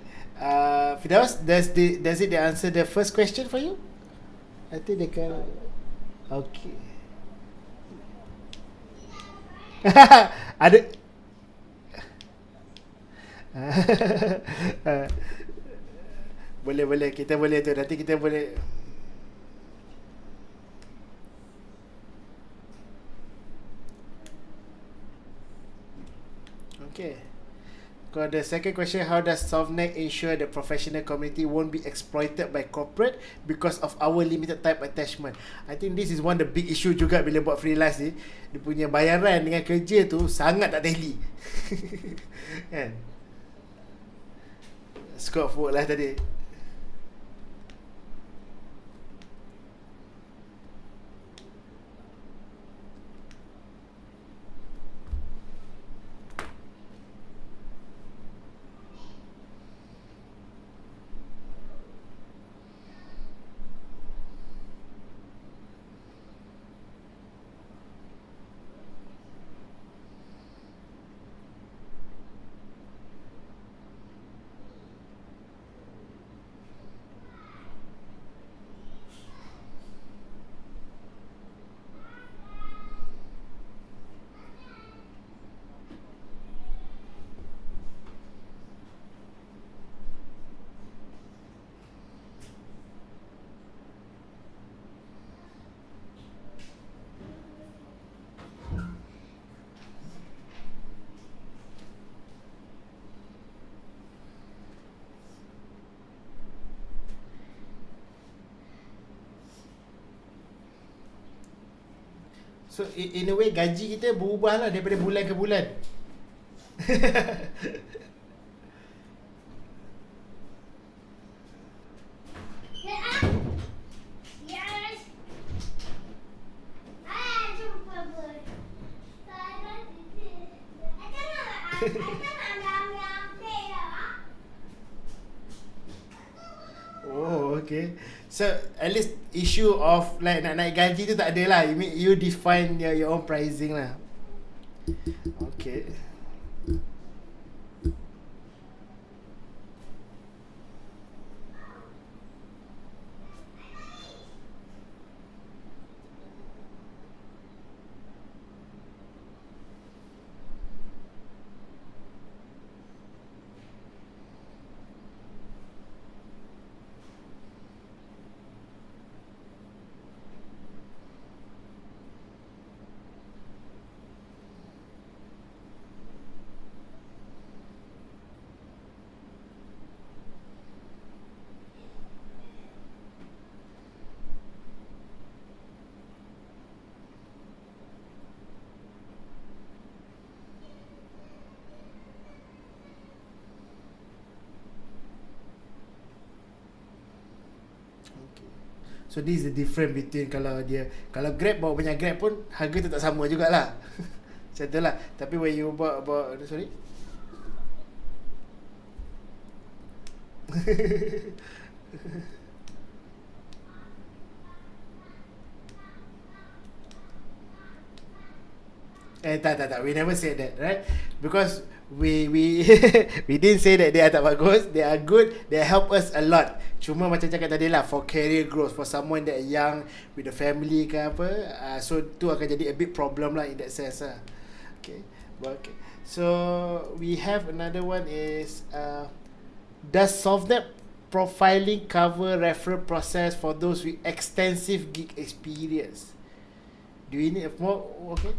Firdaus, does it answer the first question for you? I think they can. Okay. Ada boleh kita boleh tu, nanti kita boleh. Okay. Got the second question, how does Softnet ensure the professional community won't be exploited by corporate because of our limited time attachment? I think this is one of the big issue juga bila buat freelance ni. Dia punya bayaran dengan kerja tu sangat tak tally. Kan? Scope of work lah tadi. So in a way gaji kita berubah lah daripada bulan ke bulan. Oh, okay. So at least issue of like nak naik gaji tu tak ada lah. You mean you define your own pricing lah. Okay. So this is the difference between kalau Grab bawa banyak Grab pun harga tu tak sama jugalah. Macam tu lah. Tapi when you bawa sorry. Tak. We never said that, right? Because we we didn't say that they are tak bagus. They are good. They help us a lot. Cuma macam cakap tadi lah, for career growth, for someone that young with a family ke apa, so tu akan jadi a big problem lah in that sense lah. Okay. So we have another one is does SoftNet profiling cover referral process for those with extensive gig experience? Do we need more? Okay.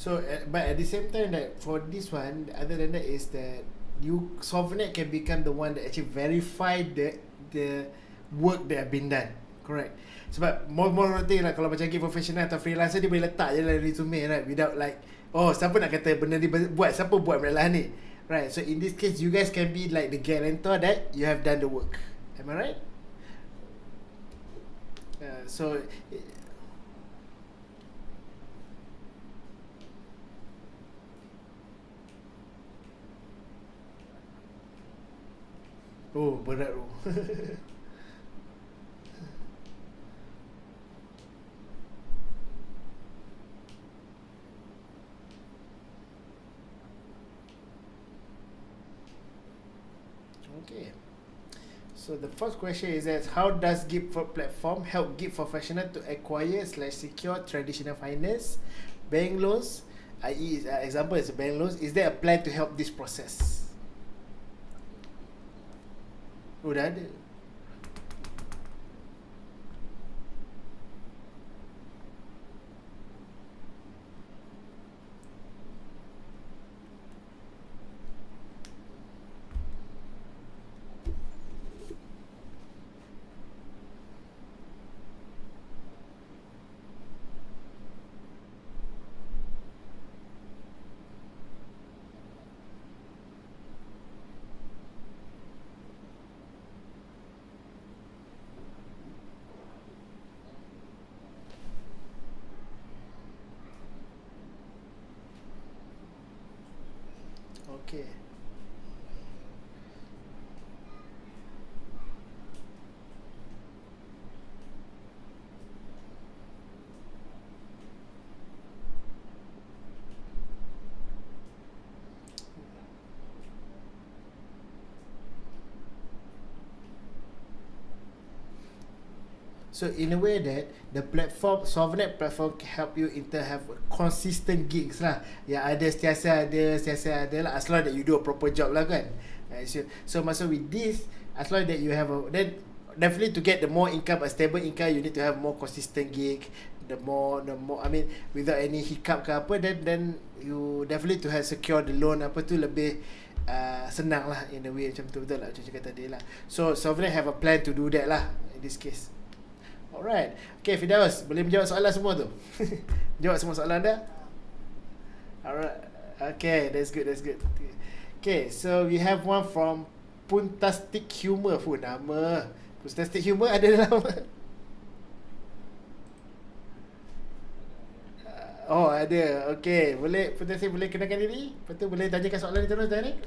So, but at the same time that for this one, other than that is that you SoftNet can become the one that actually verify the work that have been done, correct? Sebab more thing lah, kalau macam gig professional atau freelancer, dia boleh letak je lah resume, right? Without like, oh siapa nak kata benda ni buat, siapa buat benda lah ni, right? So in this case, you guys can be like the guarantor that you have done the work. Am I right? So oh, berat tu. Okay. So the first question is that how does Gig platform help Gig professional to acquire/secure traditional finance, bank loans, i.e. example is bank loans. Is there a plan to help this process? Oh, dah ada. Okay. So in a way that the platform, Sovereign platform can help you in to have consistent gigs lah. Yang ada setiasa ada lah, as long that you do a proper job lah kan. So maksud with this, as long that you have a, then definitely to get the more income, a stable income, you need to have more consistent gig. The more I mean, without any hiccup ke apa, then you definitely to have secure the loan apa tu lebih senang lah in a way, macam betul-betul lah macam cakap tadi lah. So Sovereign have a plan to do that lah in this case. Alright. Okay, Firdaus, boleh menjawab soalan semua tu? Jawab semua soalan anda? Alright. Okay, that's good. Okay, so we have one from Puntastic Humor pun nama. Puntastic Humor ada dalam oh, ada. Okay, boleh Puntastic boleh kenalkan diri? Lepas tu boleh tanyakan soalan ni terus direct?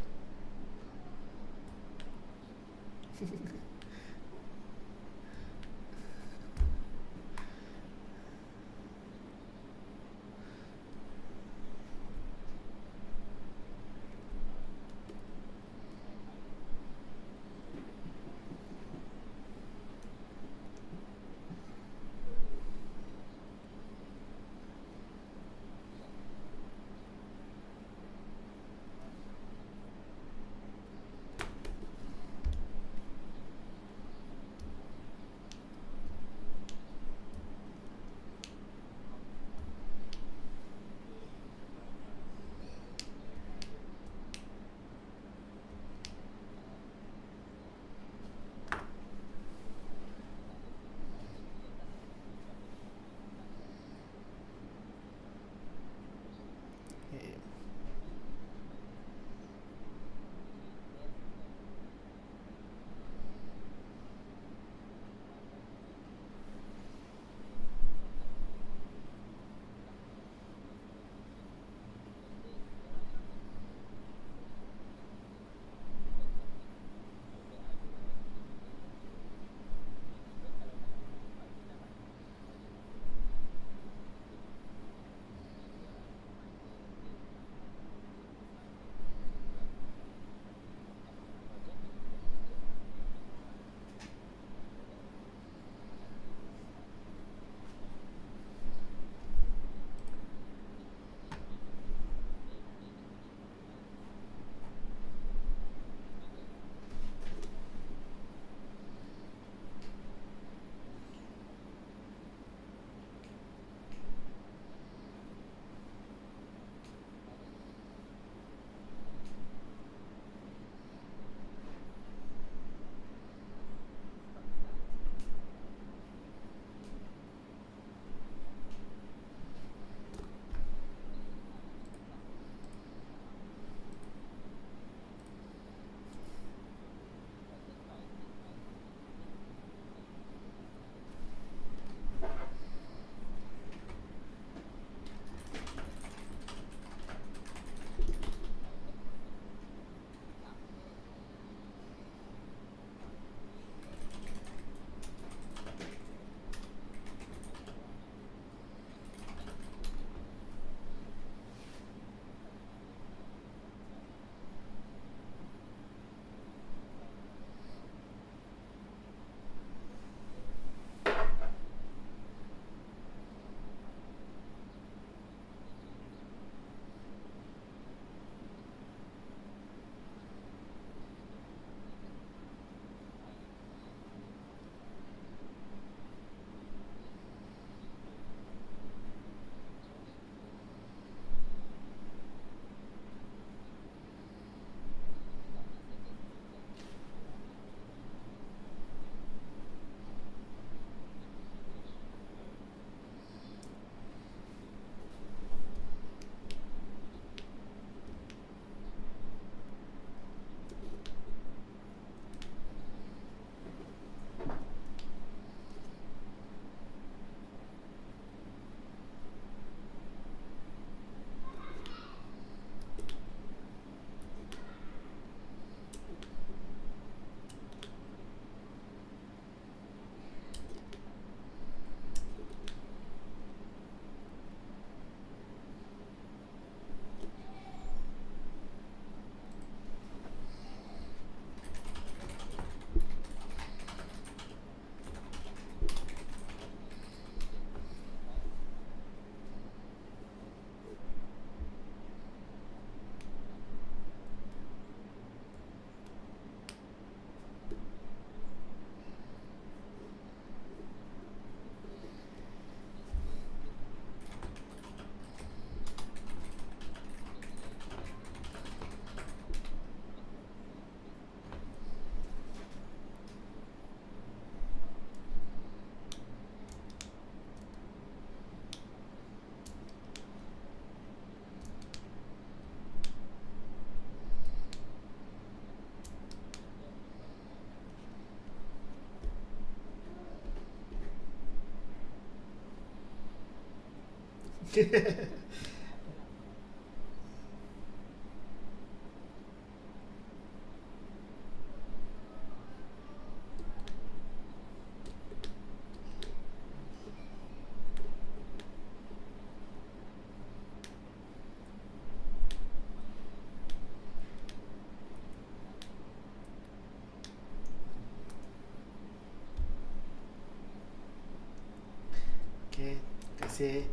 Okay, terima kasih.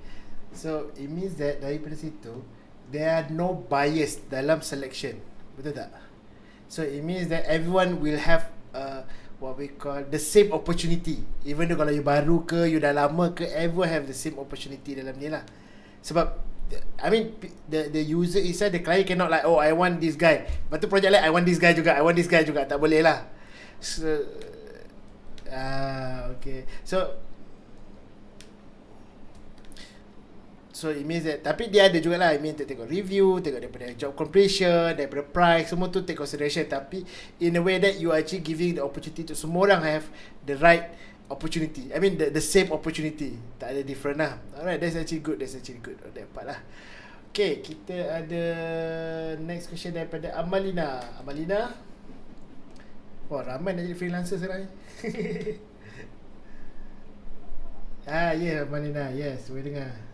So it means that daripada situ there are no bias dalam selection, betul tak? So it means that everyone will have what we call the same opportunity. Even though kalau you baru ke, you dah lama ke, everyone have the same opportunity dalam ni lah. Sebab I mean the user itself, the client cannot like, oh I want this guy, lepas tu project lain I want this guy juga, I want this guy juga, tak boleh lah. So okay. So it means that, tapi dia ada juga lah, I mean tengok review, tengok daripada job completion, daripada price, semua tu take consideration. Tapi in a way that you are actually giving the opportunity to semua orang have the right opportunity, I mean the same opportunity, tak ada different lah. Alright, that's actually good on that part lah. Okay, kita ada next question daripada Amalina. Wah, ramai nak jadi freelancer sekarang ni. Yeah, Amalina, yes, boleh dengar.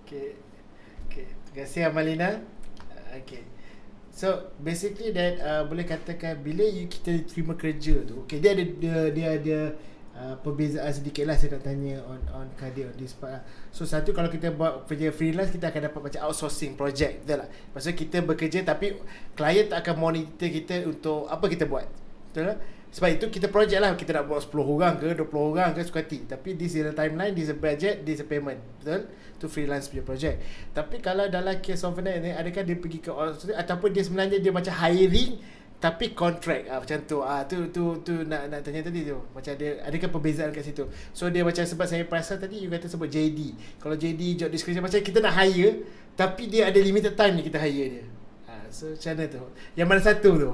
Okay. Okay. Terima kasih Amalina. Okay. So basically that boleh katakan bila kita terima kerja tu, okay, dia ada perbezaan sedikit lah saya nak tanya on Kadir on this part lah. So satu, kalau kita buat kerja freelance, kita akan dapat macam outsourcing project, betul tak? Maksudnya kita bekerja tapi klien tak akan monitor kita untuk apa kita buat, betul tak? Sebab itu kita project lah, kita nak buat 10 orang ke 20 orang ke suka hati, tapi this is a timeline, this is a budget, this is a payment, betul? Tu freelance punya project. Tapi kalau dalam case overnight ni, adakah dia pergi ke outsourcing ataupun dia sebenarnya dia macam hiring tapi contract, macam tu tu nak tanya tadi tu, macam ada adakah perbezaan kat situ? So dia macam, sebab saya perasan tadi you kata sebut JD, kalau JD job description macam kita nak hire tapi dia ada limited time ni kita hire dia, so macam mana tu, yang mana satu tu?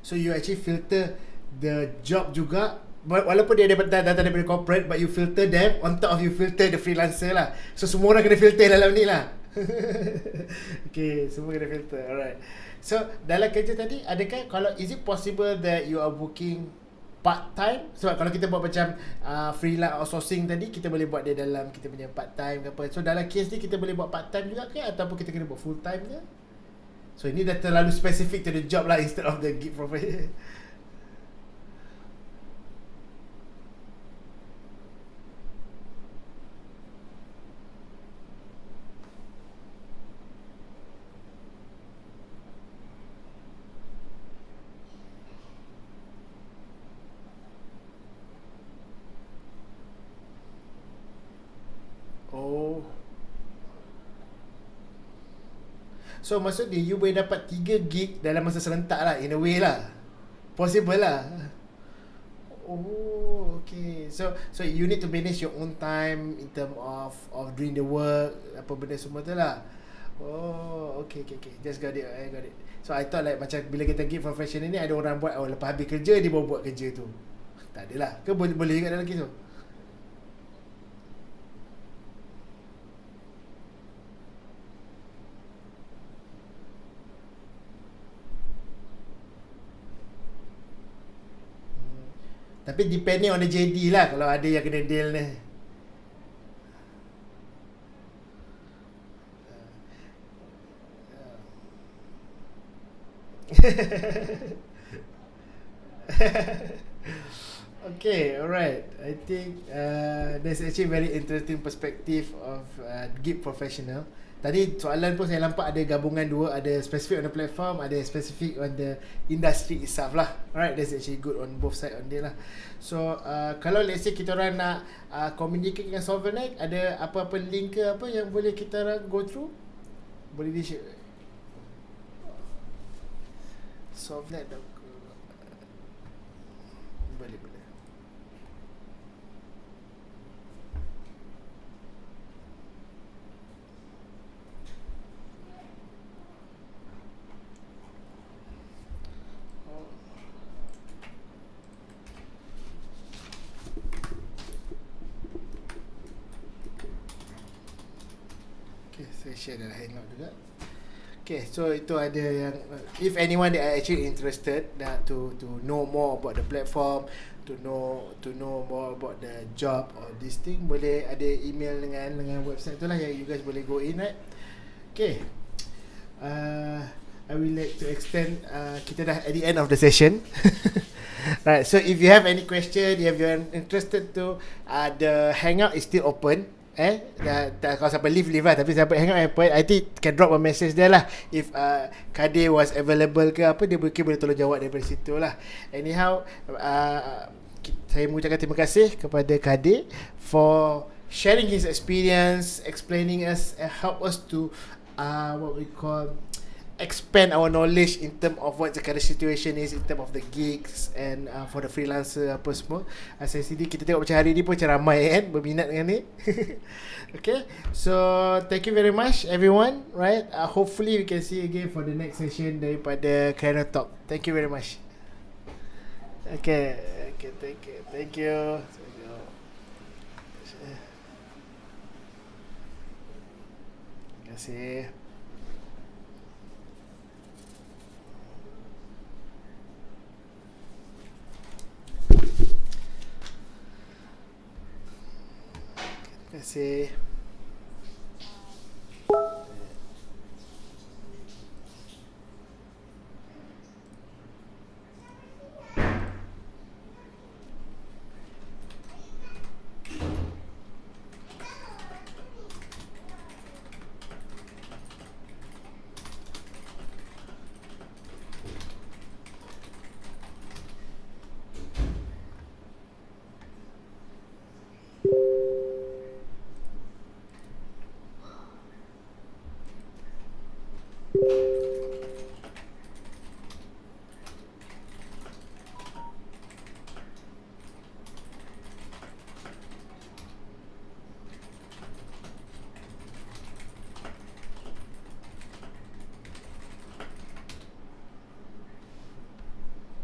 So you actually filter the job juga, walaupun dia datang daripada corporate, but you filter them on top of you filter the freelancer lah. So semua orang kena filter dalam ni lah. Okay, semua kena filter. Alright. So dalam kerja tadi, adakah, kalau is it possible that you are working part time? Sebab kalau kita buat macam freelance outsourcing tadi, kita boleh buat dia dalam kita punya part time ke apa. So dalam case ni kita boleh buat part time juga ke, ataupun kita kena buat full time ke? So ini dah terlalu specific to the job lah instead of the gig profile. Oh. So maksudnya you boleh dapat 3 gig dalam masa serentak lah, in a way lah. Possible lah. Oh, okay. So you need to manage your own time in term of doing the work, apa benda semua tu lah. Oh, okay. Just got it, I got it. So I thought like macam bila kita gig professional ni, ada orang buat, lepas habis kerja dia baru buat kerja tu. Tak adalah. Ke boleh juga dalam kes tu? Tapi depending on the JD lah, kalau ada yang kena deal ni. Okay, alright. I think that's actually very interesting perspective of gig professional. Tadi soalan pun saya nampak ada gabungan dua, ada specific on the platform, ada specific on the industry itself lah. Alright, that's actually good on both side on dia lah. So kalau let's say kita orang nak communicate dengan Solvernet, ada apa-apa link ke apa yang boleh kita orang go through? Boleh di-share? Solvernet boleh. Saya share dalam hangout juga. Okay, so itu ada yang, if anyone that are actually interested to know more about the platform, to know more about the job or this thing, boleh ada email dengan website tu lah yang you guys boleh go in, right? Okay. I will like to extend, kita dah at the end of the session. Right, so if you have any question, if you are interested to, the hangout is still open. Kalau siapa leave lah, tapi siapa hang out I think can drop a message there lah. If Kadir was available ke apa, dia mungkin boleh tolong jawab daripada situ lah. Anyhow, saya mengucapkan terima kasih kepada Kadir for sharing his experience, explaining us, help us to what we call, expand our knowledge in term of what the current situation is in term of the gigs and for the freelancer apa semua. Saya sendiri kita tengok macam hari ni pun macam ramai kan berminat dengan ni. Okay, so thank you very much everyone, right? Hopefully we can see you again for the next session daripada Fekreno Talk. Thank you very much. Okay, thank you. Terima kasih. Terima kasih.